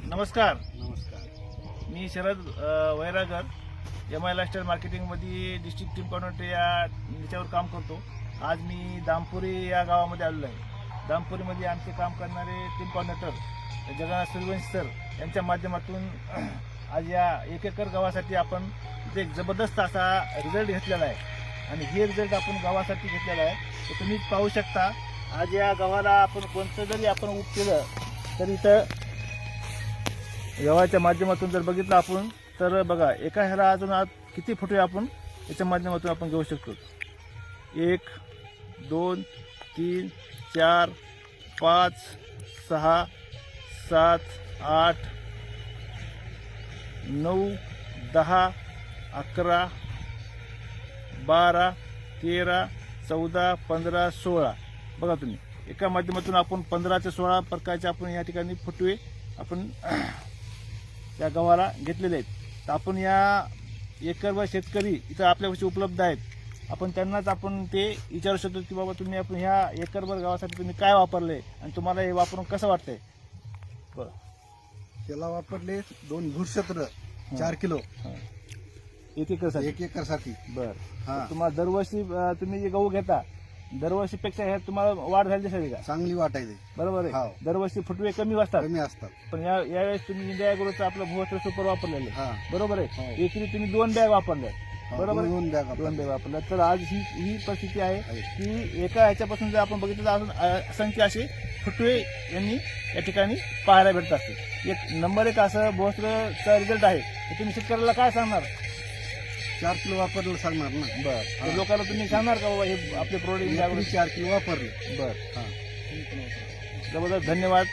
नमस्कार. नमस्कार. मी Sharad Vairagar MI lifestyle मार्केटिंगमध्ये डिस्ट्रिक्ट टीम कॉर्डिनेटर याच्यावर काम करतो. आज मी दामपुरी या गावामध्ये आलेलो आहे. दामपुरीमध्ये आमचे काम करणारे team coordinator Jagannath Suryavanshi sir यांच्या माध्यमातून आज या 1 एकर गावासाठी आपण इथे एक जबरदस्त असा रिझल्ट घेतलेला आहे आणि हे रिझल्ट आपण गावासाठी घेतलेला आहे. तर तुम्ही पाहू शकता आज या गावाला आपण कोणतं जरी आपण ऊस केलं तर इथं गव्हाच्या माध्यमातून जर बघितलं आपण तर बघा एका ह्याला अजून आज किती फुटवे आपण याच्या माध्यमातून आपण घेऊ शकतो. 1 2 3 4 5 6 7 8 9 10 11 12 13 14 15 16 बघा तुम्ही एका माध्यमातून आपण 15 ते 16 प्रकारचे आपण या ठिकाणी फुटवे आपण या गव्हाला घेतलेले आहेत. तर आपण या एकरवर शेतकरी इथं आपल्यापाशी उपलब्ध आहेत. आपण त्यांनाच आपण ते विचारू शकतो की बाबा तुम्ही आपण ह्या एकरभर गावासाठी तुम्ही काय वापरले आणि तुम्हाला हे वापरून कसं वाटतंय. बरं त्याला वापरले 2 भूरक्षत्र 4 किलो 1 एकरसाठी 1 एकरसाठी. बरं तुम्हाला दरवर्षी तुम्ही जे गहू घेता दरवर्षीपेक्षा ह्यात तुम्हाला वाढ झाली दिसेल का. चांगली वाटायची. बरोबर आहे. हो. दरवर्षी फुटवे कमी असतात कमी असतात पण यावेळेस तुम्ही इंडिया ॲग्रोचं आपलं भूवस्त्र सुपर वापरलेलं हा. बरोबर आहे. हो. एकरी तुम्ही 2 बॅग वापरल्या बरोबर आहे. 2 बॅग 2 बॅग वापरल्या. तर आज ही परिस्थिती आहे की एका ह्याच्यापासून जर आपण बघितलं तर अजून असंख्य असे फुटवे यांनी या ठिकाणी पाहायला भेटत असते. एक नंबर 1 असं भूवस्त्रचा रिझल्ट आहे. तर तुम्ही शेतकऱ्याला काय सांगणार. 4 किलो वापरलं सांगणार ना. बरं लोकांना तुम्ही सांगणार का बाबा हे आपले प्रोडक्ट 4 किलो वापरले. बरं जबरदस्त धन्यवाद.